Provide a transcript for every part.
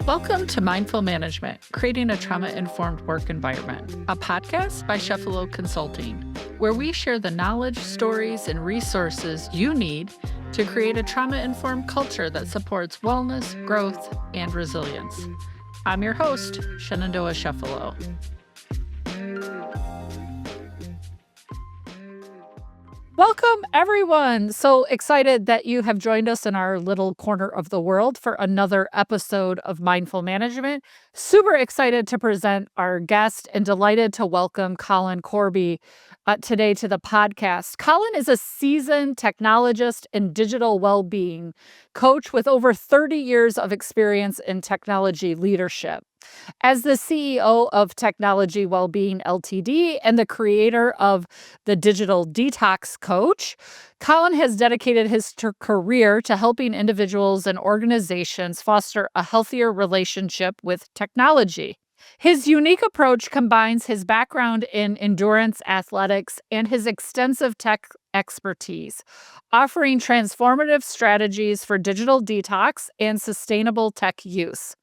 Welcome to Mindful Management, Creating a Trauma-Informed Work Environment, a podcast by Chefalo Consulting, where we share the knowledge, stories, and resources you need to create a trauma-informed culture that supports wellness, growth, and resilience. I'm your host, Shenandoah Chefalo. Welcome, everyone. So excited that you have joined us in our little corner of the world for another episode of Mindful Management. Super excited to present our guest and delighted to welcome Colin Corby today to the podcast. Colin is a seasoned technologist and digital well-being coach with over 30 years of experience in technology leadership. As the CEO of Technology Wellbeing Ltd. And the creator of the Digital Detox Coach, Colin has dedicated his career to helping individuals and organizations foster a healthier relationship with technology. His unique approach combines his background in endurance athletics and his extensive tech expertise, offering transformative strategies for digital detox and sustainable tech use.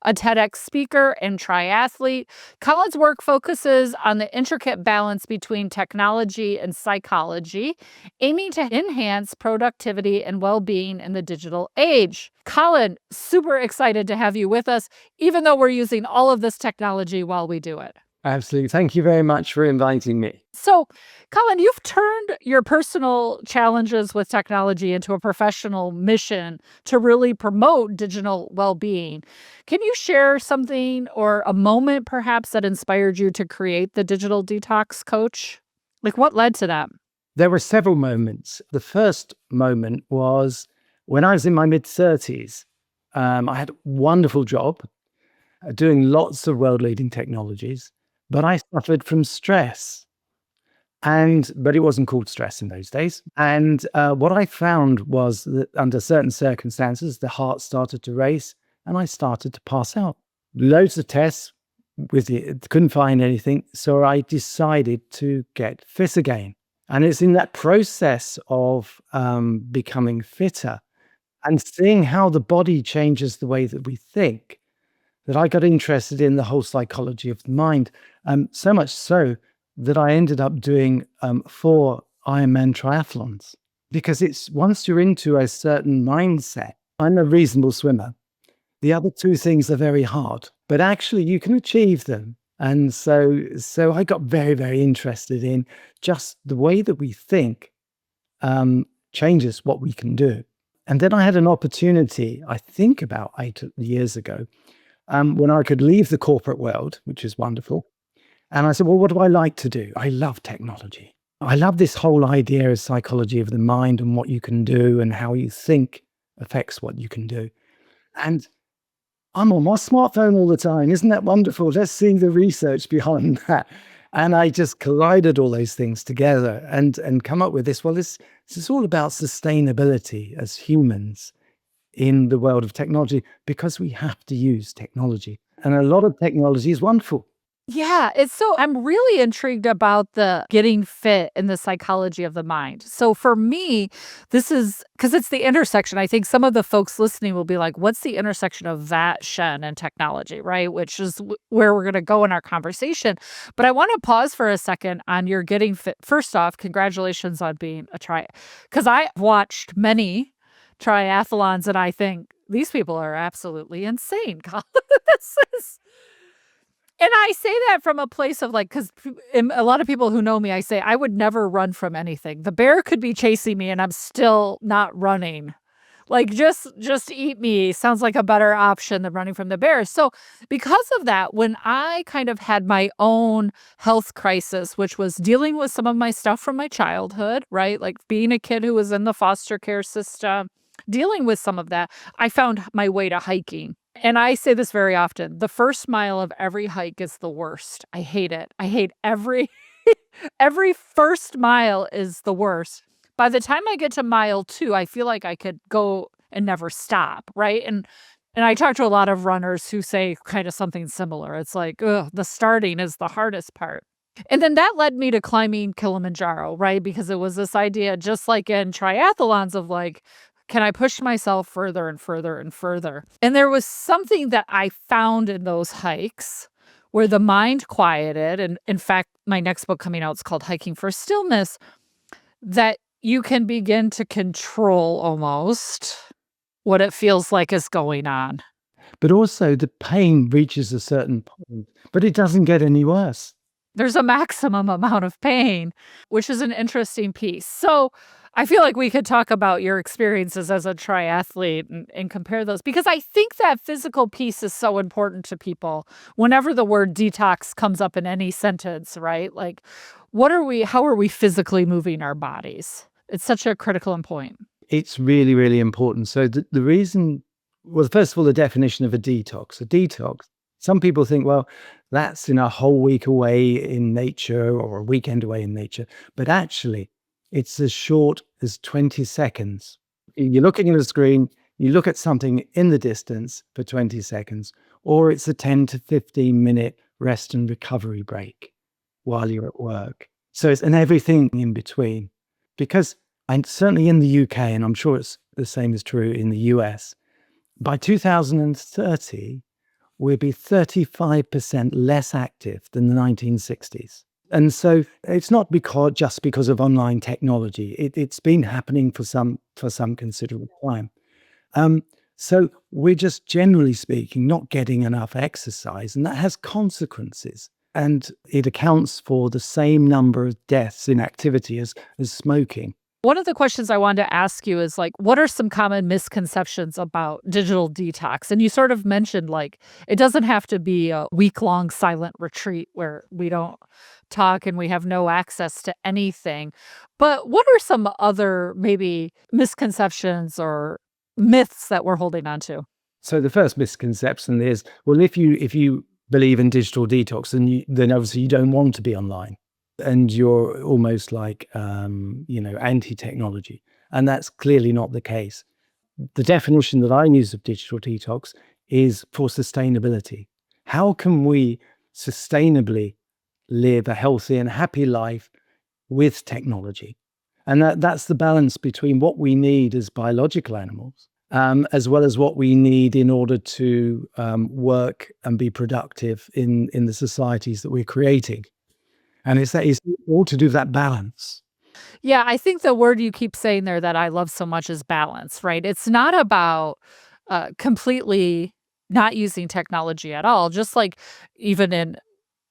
A TEDx speaker and triathlete, Colin's work focuses on the intricate balance between technology and psychology, aiming to enhance productivity and well-being in the digital age. Colin, super excited to have you with us, even though we're using all of this technology while we do it. Absolutely. Thank you very much for inviting me. So, Colin, you've turned your personal challenges with technology into a professional mission to really promote digital well-being. Can you share something or a moment perhaps that inspired you to create the Digital Detox Coach? Like, what led to that? There were several moments. The first moment was when I was in my mid-30s. I had a wonderful job doing lots of world-leading technologies, but I suffered from stress. But it wasn't called stress in those days. And what I found was that under certain circumstances, the heart started to race and I started to pass out. Loads of tests with it, couldn't find anything. So I decided to get fit again. And it's in that process of becoming fitter and seeing how the body changes the way that we think that I got interested in the whole psychology of the mind. So much so that I ended up doing 4 Ironman triathlons, because it's once you're into a certain mindset. I'm a reasonable swimmer. The other 2 things are very hard, but actually you can achieve them. And so I got very, very interested in just the way that we think changes what we can do. And then I had an opportunity, I think about 8 years ago, when I could leave the corporate world, which is wonderful. And I said, well, what do I like to do? I love technology. I love this whole idea of psychology of the mind and what you can do and how you think affects what you can do. And I'm on my smartphone all the time. Isn't that wonderful? Let's see the research behind that. And I just collided all those things together and come up with this. Well, this is all about sustainability as humans in the world of technology, because we have to use technology. And a lot of technology is wonderful. Yeah, I'm really intrigued about the getting fit and the psychology of the mind. So for me, this is because it's the intersection. I think some of the folks listening will be like, what's the intersection of that, Shen, and technology, right? Which is where we're going to go in our conversation. But I want to pause for a second on your getting fit. First off, congratulations on being because I watched many triathlons and I think these people are absolutely insane, Colin. And I say that from a place of like, because a lot of people who know me, I say I would never run from anything. The bear could be chasing me and I'm still not running. Like, just eat me sounds like a better option than running from the bear. So because of that, when I kind of had my own health crisis, which was dealing with some of my stuff from my childhood, right? Like being a kid who was in the foster care system, dealing with some of that, I found my way to hiking. And I say this very often, the first mile of every hike is the worst. I hate it. I hate every first mile is the worst. By the time I get to mile 2, I feel like I could go and never stop, right? And I talk to a lot of runners who say kind of something similar. It's like, the starting is the hardest part. And then that led me to climbing Kilimanjaro, right? Because it was this idea, just like in triathlons, of like, can I push myself further and further and further? And there was something that I found in those hikes where the mind quieted. And in fact, my next book coming out is called Hiking for Stillness, that you can begin to control almost what it feels like is going on. But also the pain reaches a certain point, but it doesn't get any worse. There's a maximum amount of pain, which is an interesting piece. So I feel like we could talk about your experiences as a triathlete and compare those, because I think that physical piece is so important to people. Whenever the word detox comes up in any sentence, right? Like, how are we physically moving our bodies? It's such a critical point. It's really, really important. So the reason, well, first of all, the definition of a detox. A detox, some people think, well, that's in a whole week away in nature or a weekend away in nature. But actually, it's as short as 20 seconds. You're looking at a screen, you look at something in the distance for 20 seconds, or it's a 10 to 15-minute rest and recovery break while you're at work. So it's and everything in between. Because and certainly in the UK, and I'm sure it's the same is true in the US, by 2030, we'll be 35% less active than the 1960s. And so it's not just because of online technology. It's been happening for some considerable time. So we're just, generally speaking, not getting enough exercise, and that has consequences. And it accounts for the same number of deaths in activity as smoking. One of the questions I wanted to ask you is like, what are some common misconceptions about digital detox? And you sort of mentioned like, it doesn't have to be a week-long silent retreat where we don't talk and we have no access to anything. But what are some other maybe misconceptions or myths that we're holding on to? So the first misconception is, well, if you believe in digital detox, then obviously you don't want to be online. And you're almost like, anti-technology. And that's clearly not the case. The definition that I use of digital detox is for sustainability. How can we sustainably live a healthy and happy life with technology? And that's the balance between what we need as biological animals, as well as what we need in order to work and be productive in the societies that we're creating. And it's all to do with that balance. Yeah, I think the word you keep saying there that I love so much is balance, right? It's not about completely not using technology at all. Just like even in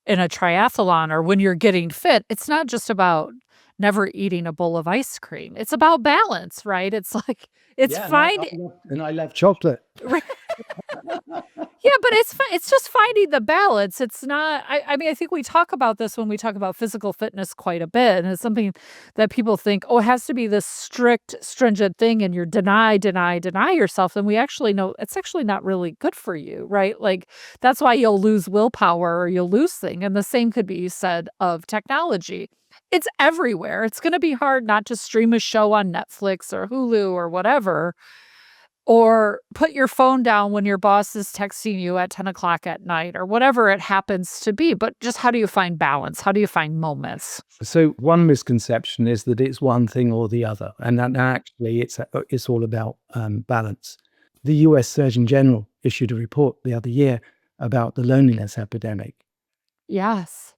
a triathlon or when you're getting fit, it's not just about never eating a bowl of ice cream. It's about balance, right? It's like it's Yeah, fine. and I love chocolate. Yeah, but it's just finding the balance. It's not I mean, I think we talk about this when we talk about physical fitness quite a bit, and it's something that people think, "Oh, it has to be this strict, stringent thing, and you're deny yourself," and we actually know it's actually not really good for you, right? Like, that's why you'll lose willpower or you'll lose things, and the same could be said of technology. It's everywhere. It's gonna be hard not to stream a show on Netflix or Hulu or whatever, or put your phone down when your boss is texting you at 10 o'clock at night or whatever it happens to be. But just how do you find balance? How do you find moments? So one misconception is that it's one thing or the other, and that actually it's all about balance. The US Surgeon General issued a report the other year about the loneliness epidemic. Yes.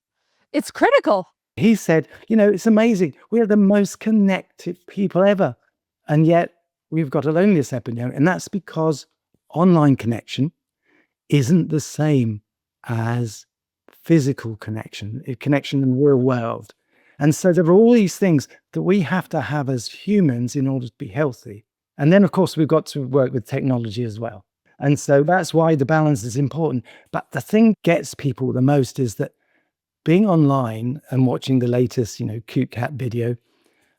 It's critical. He said, it's amazing. We are the most connected people ever. And yet we've got a loneliness epidemic. And that's because online connection isn't the same as physical connection in the real world. And so there are all these things that we have to have as humans in order to be healthy. And then, of course, we've got to work with technology as well. And so that's why the balance is important. But the thing that gets people the most is that being online and watching the latest, cute cat video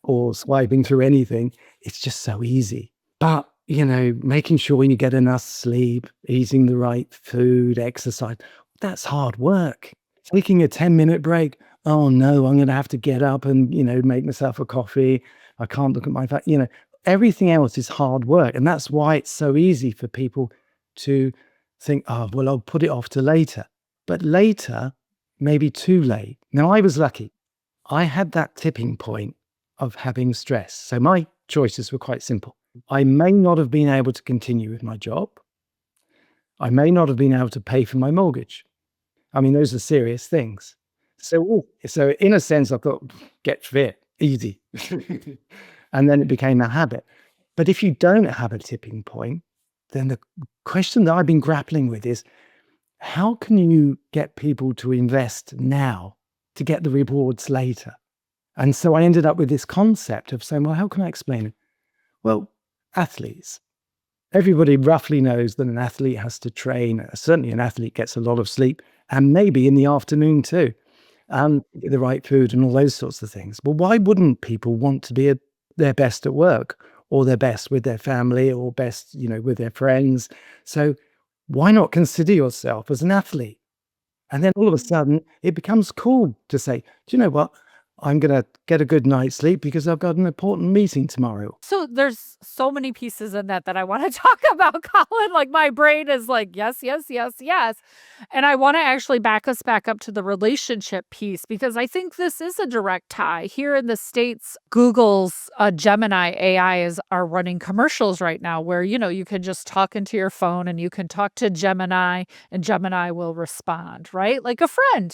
or swiping through anything, it's just so easy. But, making sure you get enough sleep, eating the right food, exercise, that's hard work. Taking a 10-minute break, oh no, I'm going to have to get up and, make myself a coffee. I can't look at my phone. Everything else is hard work. And that's why it's so easy for people to think, oh, well, I'll put it off to later. But later may be too late. Now, I was lucky. I had that tipping point of having stress. So my choices were quite simple. I may not have been able to continue with my job. I may not have been able to pay for my mortgage. I mean, those are serious things. So in a sense, I thought, get fit, easy. And then it became a habit. But if you don't have a tipping point, then the question that I've been grappling with is, how can you get people to invest now to get the rewards later? And so I ended up with this concept of saying, well, how can I explain it? Well, athletes. Everybody roughly knows that an athlete has to train. Certainly an athlete gets a lot of sleep, and maybe in the afternoon too, get the right food and all those sorts of things. But why wouldn't people want to be their best at work, or their best with their family, or best, with their friends? So why not consider yourself as an athlete? And then all of a sudden it becomes cool to say, do you know what? I'm going to get a good night's sleep because I've got an important meeting tomorrow. So there's so many pieces in that I want to talk about, Colin. Like my brain is like, yes, yes, yes, yes. And I want to actually back us back up to the relationship piece, because I think this is a direct tie. Here in the States, Google's Gemini AI are running commercials right now where, you can just talk into your phone and you can talk to Gemini and Gemini will respond, right? Like a friend.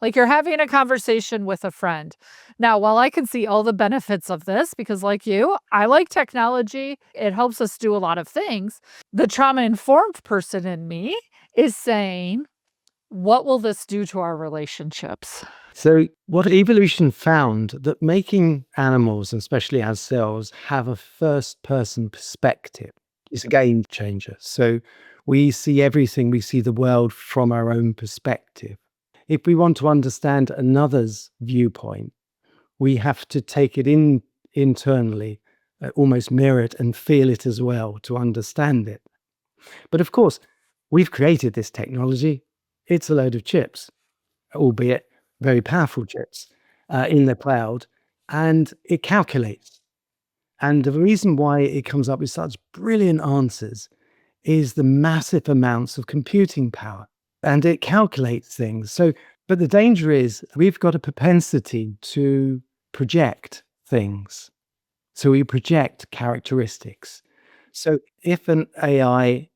Like you're having a conversation with a friend. Now, while I can see all the benefits of this, because like you, I like technology, it helps us do a lot of things. The trauma-informed person in me is saying, what will this do to our relationships? So what evolution found, that making animals, and especially ourselves, have a first-person perspective is a game changer. So we see everything, we see the world from our own perspective. If we want to understand another's viewpoint, we have to take it in internally, almost mirror it and feel it as well to understand it. But of course, we've created this technology. It's a load of chips, albeit very powerful chips, in the cloud, and it calculates. And the reason why it comes up with such brilliant answers is the massive amounts of computing power, and it calculates things. So, but the danger is we've got a propensity to project things. So we project characteristics. So if an AI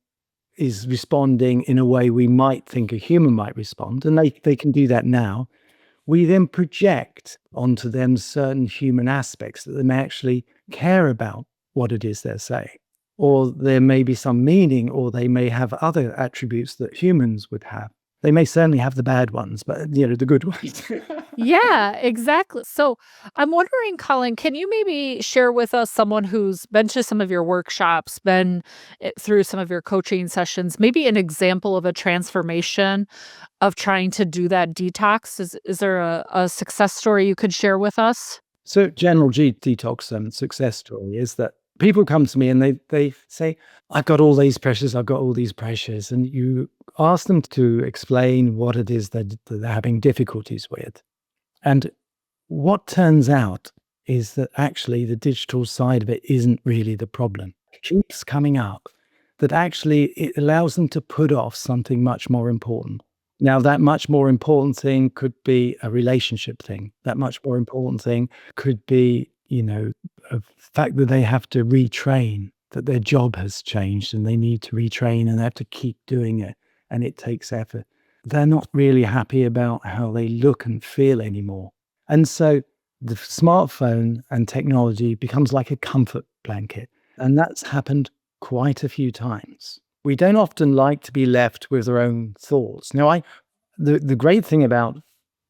is responding in a way we might think a human might respond, and they can do that now, we then project onto them certain human aspects that they may actually care about what it is they're saying. Or there may be some meaning, or they may have other attributes that humans would have. They may certainly have the bad ones, but the good ones. Yeah, exactly. So I'm wondering, Colin, can you maybe share with us someone who's been to some of your workshops, been through some of your coaching sessions, maybe an example of a transformation of trying to do that detox? Is there a success story you could share with us? So general detox success story is that people come to me and they say, I've got all these pressures, I've got all these pressures. And you ask them to explain what it is that they're having difficulties with. And what turns out is that actually the digital side of it isn't really the problem. It keeps coming up that actually it allows them to put off something much more important. Now, that much more important thing could be a relationship thing. That much more important thing could be, a fact that they have to retrain, that their job has changed and they need to retrain and they have to keep doing it, and it takes effort. They're not really happy about how they look and feel anymore. And so the smartphone and technology becomes like a comfort blanket. And that's happened quite a few times. We don't often like to be left with our own thoughts. Now, the great thing about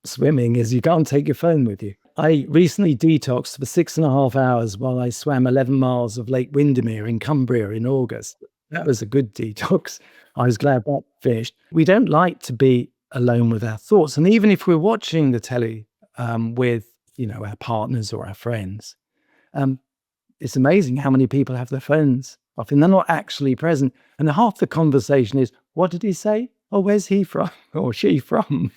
swimming is you can't take your phone with you. I recently detoxed for 6.5 hours while I swam 11 miles of Lake Windermere in Cumbria in August. That was a good detox. I was glad that finished. We don't like to be alone with our thoughts. And even if we're watching the telly with, our partners or our friends, it's amazing how many people have their phones off and they're not actually present. And half the conversation is, what did he say? Oh, where's he from or she from?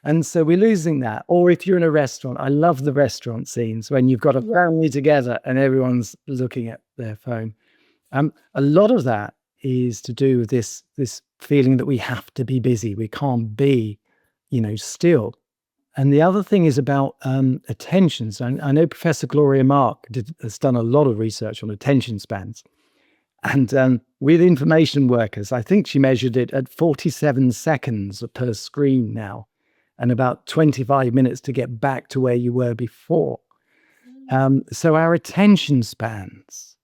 And so we're losing that. Or if you're in a restaurant, I love the restaurant scenes when you've got a family together and everyone's looking at their phone. A lot of that is to do with this feeling that we have to be busy. We can't be, still. And the other thing is about attention. So I know Professor Gloria Mark has done a lot of research on attention spans. And with information workers, I think she measured it at 47 seconds per screen now, and about 25 minutes to get back to where you were before. So our attention spans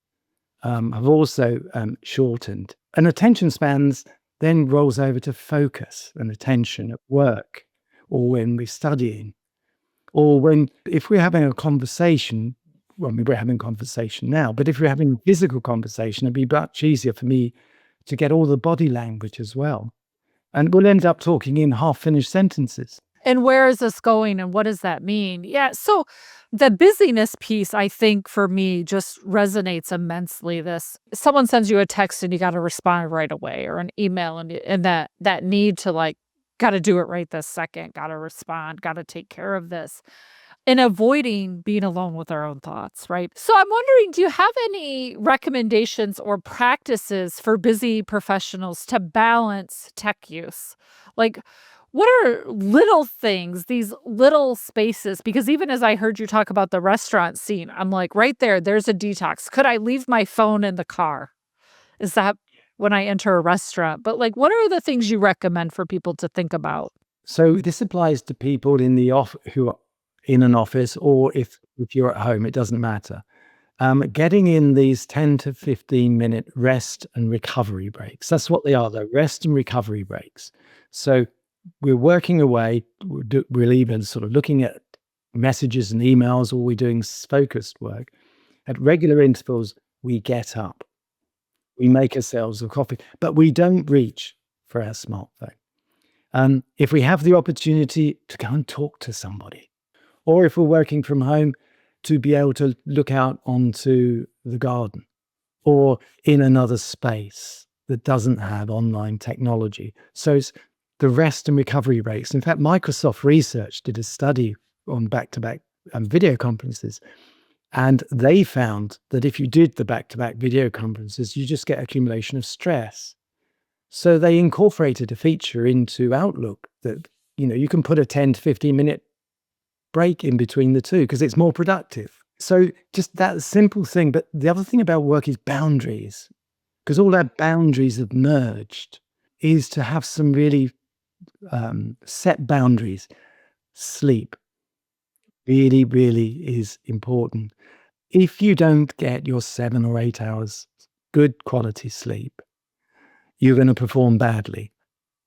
have also shortened. And attention spans then rolls over to focus and attention at work, or when we're studying, or if we're having a conversation. Well, we're having a conversation now, but if we're having a physical conversation, it'd be much easier for me to get all the body language as well. And we'll end up talking in half-finished sentences. And where is this going and what does that mean? Yeah, so the busyness piece, I think for me just resonates immensely. Someone sends you a text and you got to respond right away, or an email, and that need to like, got to do it right this second, got to respond, got to take care of this. And avoiding being alone with our own thoughts, right? So I'm wondering, do you have any recommendations or practices for busy professionals to balance tech use? Like, what are little things, these little spaces? Because even as I heard you talk about the restaurant scene, I'm like, right there's a detox. Could I leave my phone in the car? Is that when I enter a restaurant? But like, what are the things you recommend for people to think about? So this applies to people who are in an office, or if you're at home, it doesn't matter. Getting in these 10 to 15-minute rest and recovery breaks. That's what they are, though, rest and recovery breaks. So we're working away, we're even sort of looking at messages and emails, or we're doing focused work. At regular intervals, we get up, we make ourselves a coffee, but we don't reach for our smartphone. If we have the opportunity to go and talk to somebody, or if we're working from home, to be able to look out onto the garden or in another space that doesn't have online technology. So it's the rest and recovery breaks. In fact, Microsoft Research did a study on back-to-back video conferences, and they found that if you did the back-to-back video conferences, you just get accumulation of stress. So they incorporated a feature into Outlook that, you can put a 10 to 15-minute break in between the two because it's more productive. So just that simple thing. But the other thing about work is boundaries, because all our boundaries have merged, is to have some really set boundaries. Sleep really, really is important. If you don't get your 7 or 8 hours good quality sleep, you're going to perform badly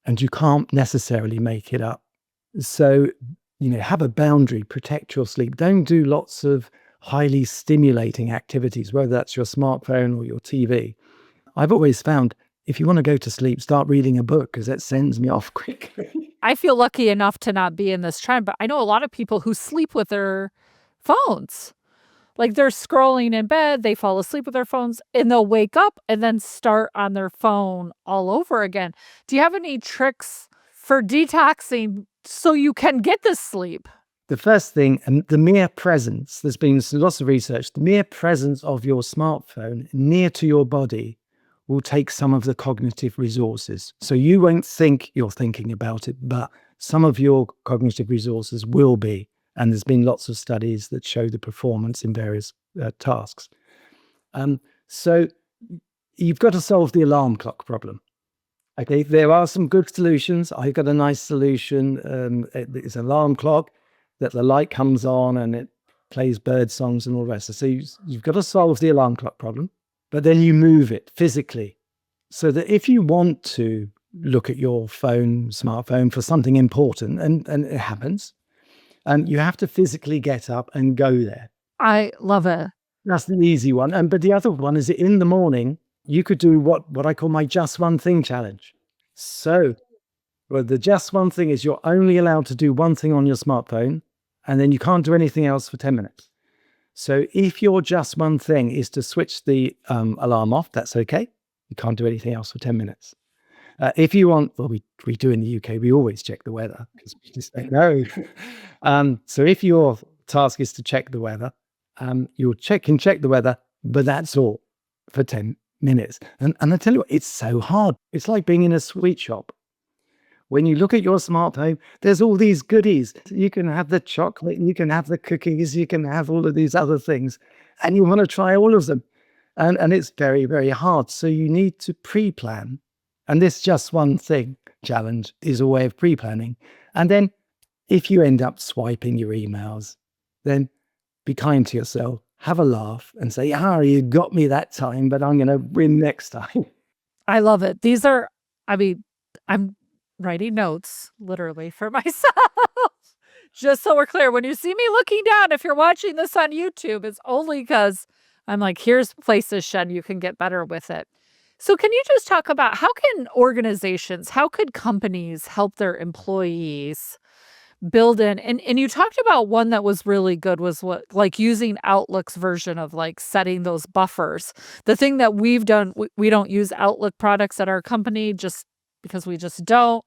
and you can't necessarily make it up. So have a boundary, protect your sleep. Don't do lots of highly stimulating activities, whether that's your smartphone or your TV. I've always found if you want to go to sleep, start reading a book, because that sends me off quickly. I feel lucky enough to not be in this trend, but I know a lot of people who sleep with their phones. Like they're scrolling in bed, they fall asleep with their phones, and they'll wake up and then start on their phone all over again. Do you have any tricks for detoxing so you can get this sleep? The first thing, and the mere presence, there's been lots of research, the mere presence of your smartphone near to your body will take some of the cognitive resources. So you won't think you're thinking about it, but some of your cognitive resources will be. And there's been lots of studies that show the performance in various tasks. So you've got to solve the alarm clock problem. Okay, there are some good solutions. I've got a nice solution. It's an alarm clock that the light comes on and it plays bird songs and all the rest. So you've got to solve the alarm clock problem, but then you move it physically so that if you want to look at your smartphone for something important, and it happens, you have to physically get up and go there. I love it. That's the easy one. But the other one is in the morning, you could do what I call my just one thing challenge. So, the just one thing is you're only allowed to do one thing on your smartphone, and then you can't do anything else for 10 minutes. So if your just one thing is to switch the alarm off, that's okay. You can't do anything else for 10 minutes. If you want, we do in the UK, we always check the weather because we just don't know. So if your task is to check the weather, you'll check the weather, but that's all for 10 minutes. And I tell you what, it's so hard. It's like being in a sweet shop When you look at your smart home, there's all these goodies. You can have the chocolate, you can have the cookies, you can have all of these other things, and you want to try all of them. And it's very, very hard. So you need to pre-plan. And this just one thing challenge is a way of pre-planning. And then if you end up swiping your emails, then be kind to yourself, have a laugh and say, you got me that time, but I'm going to win next time. I love it. These are, I mean, I'm writing notes literally for myself. Just so we're clear, when you see me looking down, if you're watching this on YouTube, it's only because I'm like, here's places, Shen, you can get better with it. So can you just talk about how can organizations, how could companies help their employees build in, and you talked about one that was really good was what, like using Outlook's version of like setting those buffers. The thing that we've done, we don't use Outlook products at our company just because we just don't.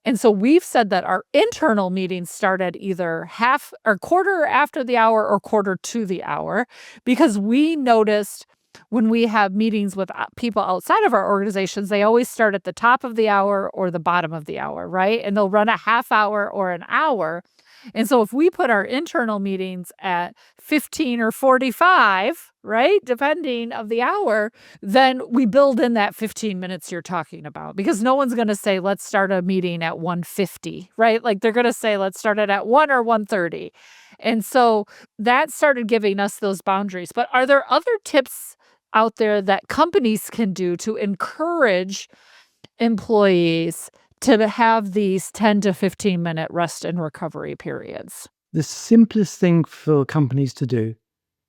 And so we've said that our internal meetings start at either half or quarter after the hour or quarter to the hour, because we noticed when we have meetings with people outside of our organizations, they always start at the top of the hour or the bottom of the hour, right? And they'll run a half hour or an hour. And so if we put our internal meetings at 15 or 45, right, depending of the hour, then we build in that 15 minutes you're talking about, because no one's going to say, let's start a meeting at 1:50, right? Like they're going to say, let's start it at 1 or 1:30. And so that started giving us those boundaries. But are there other tips out there that companies can do to encourage employees to have these 10 to 15-minute rest and recovery periods? The simplest thing for companies to do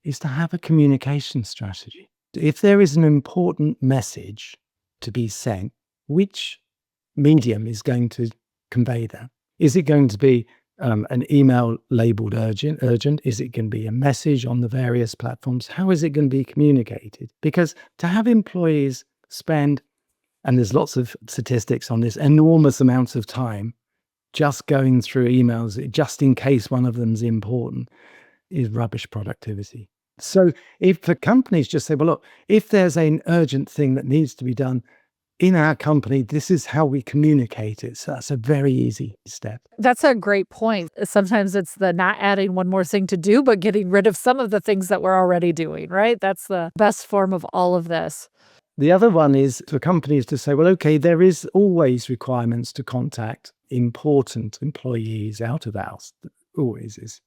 is to have a communication strategy. If there is an important message to be sent, which medium is going to convey that? Is it going to be an email labeled urgent? Is it going to be a message on the various platforms? How is it going to be communicated? Because to have employees spend, and there's lots of statistics on this, enormous amounts of time just going through emails, just in case one of them's important, is rubbish productivity. So if the companies just say, well, look, if there's an urgent thing that needs to be done in our company, this is how we communicate it. So that's a very easy step. That's a great point. Sometimes it's the not adding one more thing to do, but getting rid of some of the things that we're already doing, right? That's the best form of all of this. The other one is for companies to say, well, okay, there is always requirements to contact important employees out of hours. Always is.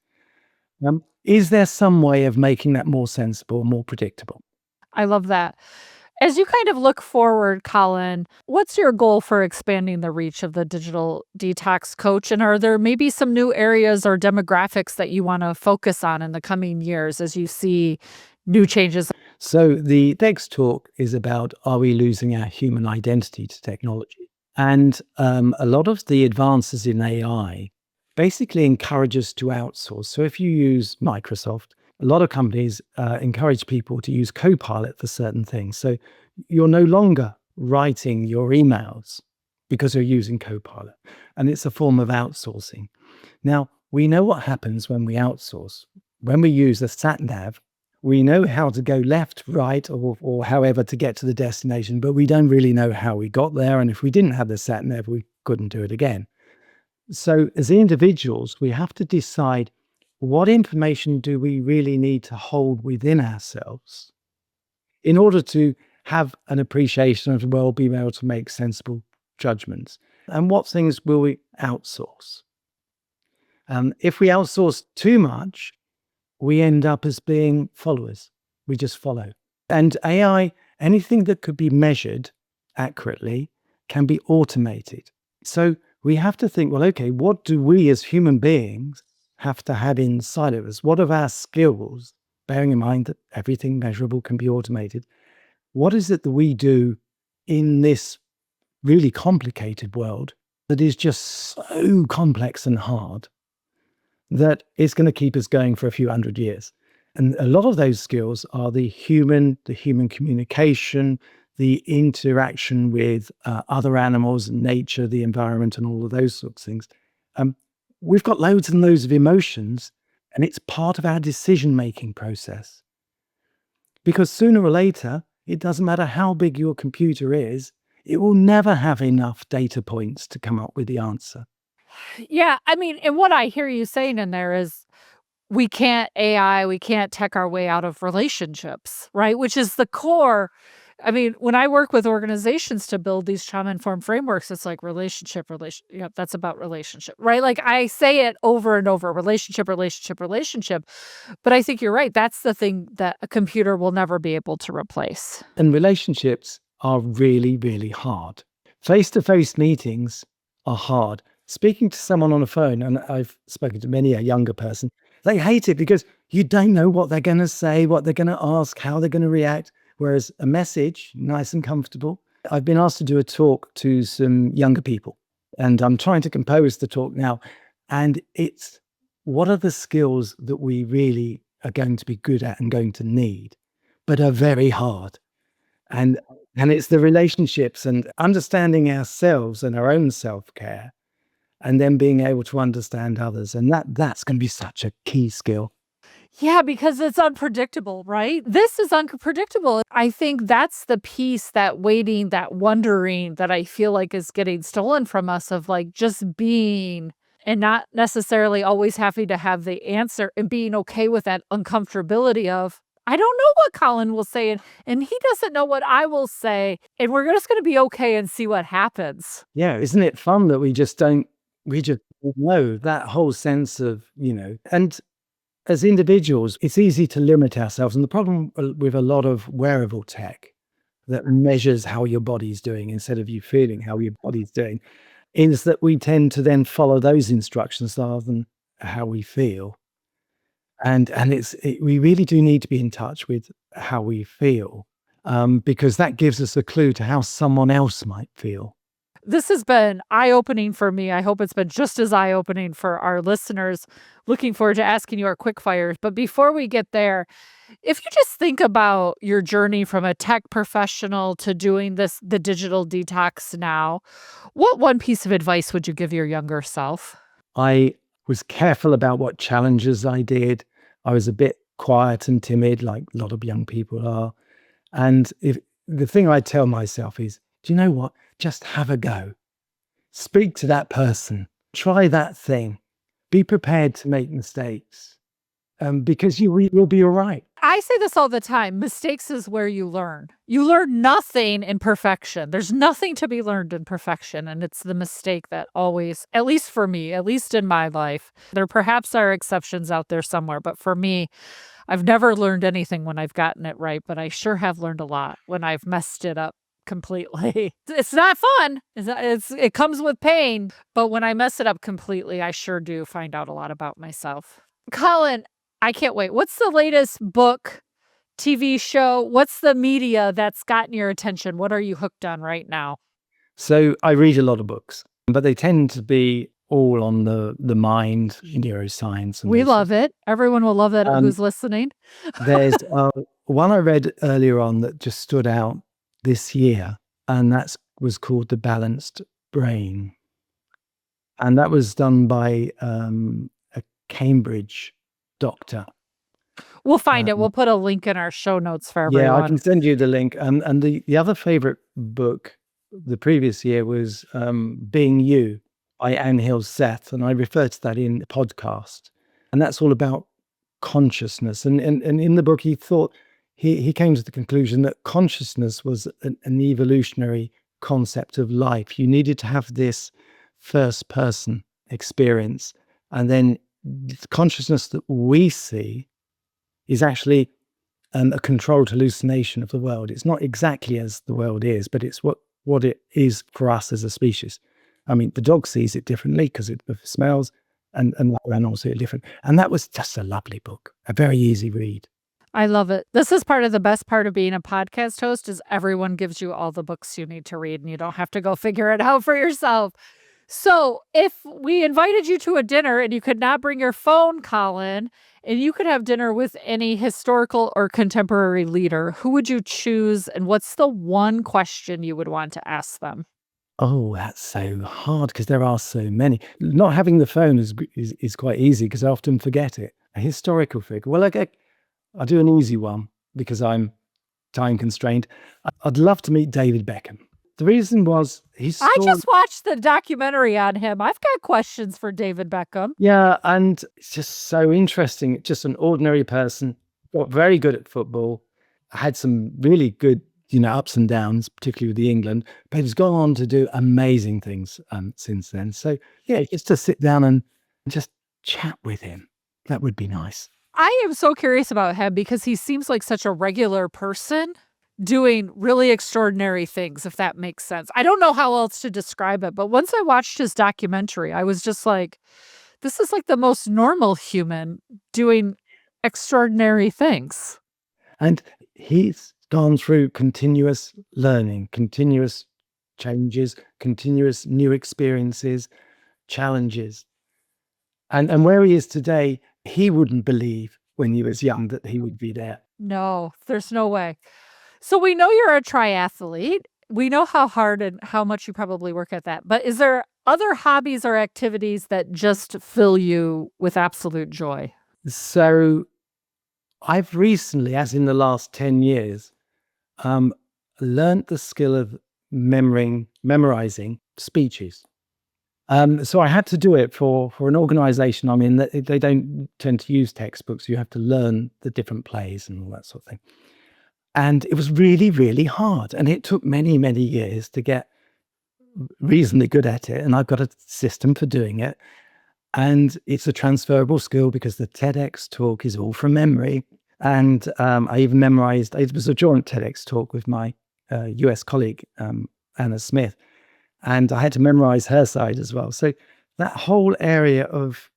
Is there some way of making that more sensible, more predictable? I love that. As you kind of look forward, Colin, what's your goal for expanding the reach of the Digital Detox Coach? And are there maybe some new areas or demographics that you want to focus on in the coming years as you see new changes? So the next talk is about, are we losing our human identity to technology? And a lot of the advances in AI basically encourage us to outsource. So if you use Microsoft, a lot of companies encourage people to use Copilot for certain things. So you're no longer writing your emails because you're using Copilot. And it's a form of outsourcing. Now, we know what happens when we outsource. When we use a sat nav, we know how to go left, right, or however to get to the destination, but we don't really know how we got there. And if we didn't have the sat nav, we couldn't do it again. So as individuals, we have to decide, what information do we really need to hold within ourselves in order to have an appreciation of, well, being able to make sensible judgments? And what things will we outsource? If we outsource too much, we end up as being followers. We just follow. And AI, anything that could be measured accurately can be automated. So we have to think, well, okay, what do we as human beings have to have inside of us? What are our skills, bearing in mind that everything measurable can be automated? What is it that we do in this really complicated world that is just so complex and hard that it's going to keep us going for a few hundred years? And a lot of those skills are the human communication, the interaction with other animals, nature, the environment, and all of those sorts of things. We've got loads and loads of emotions, and it's part of our decision-making process. Because sooner or later, it doesn't matter how big your computer is, it will never have enough data points to come up with the answer. Yeah, I mean, and what I hear you saying in there is we can't AI, we can't tech our way out of relationships, right? Which is the core. I mean, when I work with organizations to build these trauma-informed frameworks, it's like that's about relationship, right? Like I say it over and over, relationship, relationship, relationship. But I think you're right. That's the thing that a computer will never be able to replace. And relationships are really, really hard. Face-to-face meetings are hard. Speaking to someone on the phone, and I've spoken to many a younger person, they hate it because you don't know what they're going to say, what they're going to ask, how they're going to react. Whereas a message, nice and comfortable. I've been asked to do a talk to some younger people, and I'm trying to compose the talk now. And it's what are the skills that we really are going to be good at and going to need, but are very hard. And it's the relationships and understanding ourselves and our own self-care, and then being able to understand others. And that's going to be such a key skill. Yeah, because it's unpredictable, right? This is unpredictable. I think that's the piece, that waiting, that wondering that I feel like is getting stolen from us, of like just being and not necessarily always having to have the answer, and being okay with that uncomfortability of, I don't know what Colin will say, and he doesn't know what I will say, and we're just going to be okay and see what happens. Yeah, isn't it fun that we just don't know that whole sense of, and as individuals, it's easy to limit ourselves. And the problem with a lot of wearable tech that measures how your body's doing instead of you feeling how your body's doing is that we tend to then follow those instructions rather than how we feel. And we really do need to be in touch with how we feel, because that gives us a clue to how someone else might feel. This has been eye-opening for me. I hope it's been just as eye-opening for our listeners. Looking forward to asking you our quick fires. But before we get there, if you just think about your journey from a tech professional to doing the digital detox now, what one piece of advice would you give your younger self? I was careful about what challenges I did. I was a bit quiet and timid, like a lot of young people are. And if the thing I tell myself is, do you know what? Just have a go. Speak to that person. Try that thing. Be prepared to make mistakes, because you will be all right. I say this all the time. Mistakes is where you learn. You learn nothing in perfection. There's nothing to be learned in perfection. And it's the mistake that always, at least for me, at least in my life, there perhaps are exceptions out there somewhere. But for me, I've never learned anything when I've gotten it right, but I sure have learned a lot when I've messed it up completely. It's not fun. It comes with pain, but when I mess it up completely, I sure do find out a lot about myself. Colin, I can't wait. What's the latest book, TV show? What's the media that's gotten your attention? What are you hooked on right now? So I read a lot of books, but they tend to be all on the mind, neuroscience. We love it. Everyone will love that who's listening. There's one I read earlier on that just stood out this year, and that was called The Balanced Brain. And that was done by a Cambridge doctor. We'll find it. We'll put a link in our show notes for everyone. Yeah, I can send you the link. And the other favorite book the previous year was Being You by Anne Hill Seth. And I refer to that in the podcast. And that's all about consciousness. And in the book, he thought, he came to the conclusion that consciousness was an evolutionary concept of life. You needed to have this first person experience. And then the consciousness that we see is actually a controlled hallucination of the world. It's not exactly as the world is, but it's what it is for us as a species. I mean, the dog sees it differently because it smells, and animals see it different. And that was just a lovely book, a very easy read. I love it. This is part of the best part of being a podcast host is everyone gives you all the books you need to read and you don't have to go figure it out for yourself. So if we invited you to a dinner and you could not bring your phone, Colin, and you could have dinner with any historical or contemporary leader, who would you choose? And what's the one question you would want to ask them? Oh, that's so hard because there are so many. Not having the phone is quite easy because I often forget it. A historical figure. Well, I'll do an easy one because I'm time constrained. I'd love to meet David Beckham. the reason was his I story. just watched the documentary on him. I've got questions for David Beckham. Yeah, and it's just so interesting. Just an ordinary person, got very good at football, had some really good, ups and downs, particularly with the England, but he's gone on to do amazing things since then. So yeah, just to sit down and just chat with him, that would be nice. I am so curious about him because he seems like such a regular person doing really extraordinary things, if that makes sense. I don't know how else to describe it, but once I watched his documentary, I was just like, this is like the most normal human doing extraordinary things. And he's gone through continuous learning, continuous changes, continuous new experiences, challenges. And where he is today, he wouldn't believe when he was young that he would be there. No, there's no way. So we know you're a triathlete. We know how hard and how much you probably work at that. But is there other hobbies or activities that just fill you with absolute joy? So I've recently, as in the last 10 years, learned the skill of memorizing speeches. So I had to do it for an organization I'm in. They don't tend to use textbooks. You have to learn the different plays and all that sort of thing. And it was really, really hard. And it took many, many years to get reasonably good at it. And I've got a system for doing it. And it's a transferable skill because the TEDx talk is all from memory. And I even memorized, it was a joint TEDx talk with my US colleague, Anna Smith. And I had to memorize her side as well. So that whole area of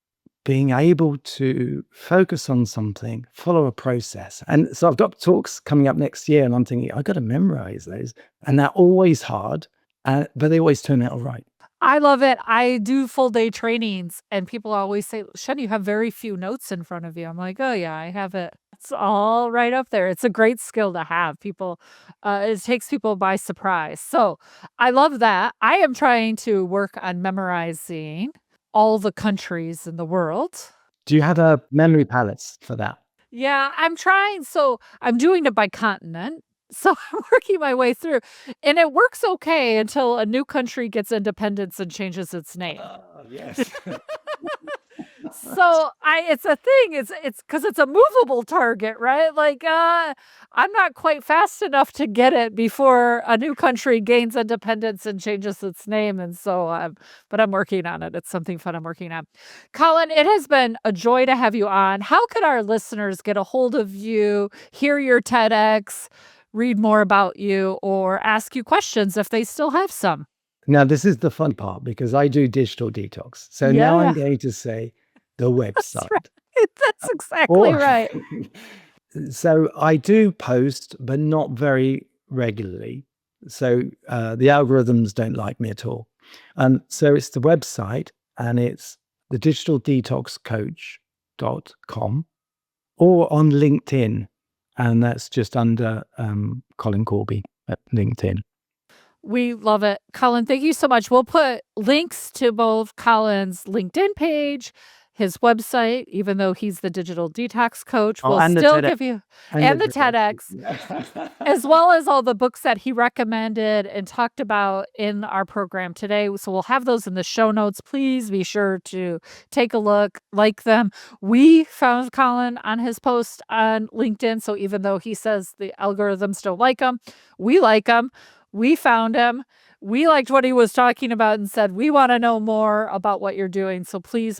being able to focus on something, follow a process. And so I've got talks coming up next year and I'm thinking, I've got to memorize those. And they're always hard, but they always turn out all right. I love it. I do full day trainings and people always say, Shen, you have very few notes in front of you. I'm like, oh yeah, I have it. It's all right up there. It's a great skill to have. It takes people by surprise. So I love that. I am trying to work on memorizing all the countries in the world. Do you have a memory palace for that? Yeah, I'm trying. So I'm doing it by continent. So I'm working my way through and it works okay until a new country gets independence and changes its name. Yes. So it's a thing. It's because it's a movable target, right? Like, I'm not quite fast enough to get it before a new country gains independence and changes its name. And so, but I'm working on it. It's something fun I'm working on. Colin, it has been a joy to have you on. How could our listeners get a hold of you, hear your TEDx, read more about you, or ask you questions if they still have some? Now, this is the fun part because I do digital detox. So now I'm going to say the website. That's right. That's exactly right. So I do post, but not very regularly. So the algorithms don't like me at all. So it's the website and it's the Digital Detox Coach.com or on LinkedIn. And that's just under Colin Corby at LinkedIn. We love it. Colin, thank you so much. We'll put links to both Colin's LinkedIn page, his website, even though he's the Digital Detox Coach. We'll still give you, and the TEDx, as well as all the books that he recommended and talked about in our program today. So we'll have those in the show notes. Please be sure to take a look, like them. We found Colin on his post on LinkedIn. So even though he says the algorithms don't like him, we like him. We found him. We liked what he was talking about and said, we want to know more about what you're doing. So please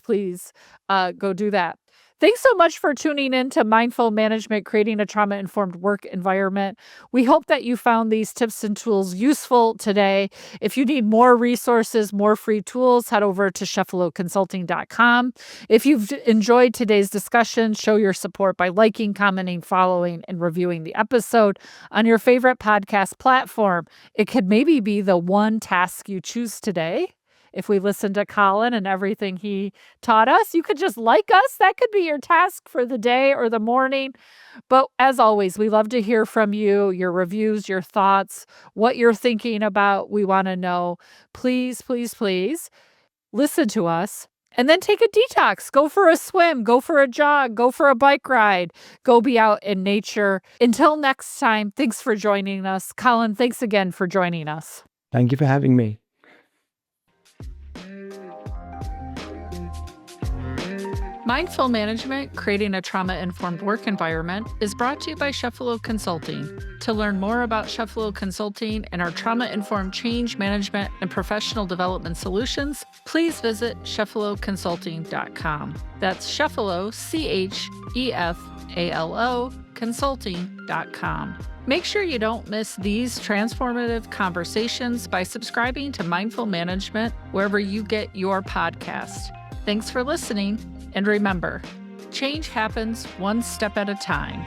go do that. Thanks so much for tuning in to Mindful Management, Creating a Trauma-Informed Work Environment. We hope that you found these tips and tools useful today. If you need more resources, more free tools, head over to chefaloconsulting.com. If you've enjoyed today's discussion, show your support by liking, commenting, following, and reviewing the episode on your favorite podcast platform. It could maybe be the one task you choose today. If we listen to Colin and everything he taught us, you could just like us. That could be your task for the day or the morning. But as always, we love to hear from you, your reviews, your thoughts, what you're thinking about. We want to know. Please listen to us and then take a detox. Go for a swim, go for a jog, go for a bike ride, go be out in nature. Until next time, thanks for joining us. Colin, thanks again for joining us. Thank you for having me. Mindful Management, Creating a Trauma-Informed Work Environment is brought to you by Chefalo Consulting. To learn more about Chefalo Consulting and our trauma-informed change management and professional development solutions, please visit chefaloconsulting.com. That's Chefalo, Chefalo, consulting.com. Make sure you don't miss these transformative conversations by subscribing to Mindful Management wherever you get your podcast. Thanks for listening. And remember, change happens one step at a time.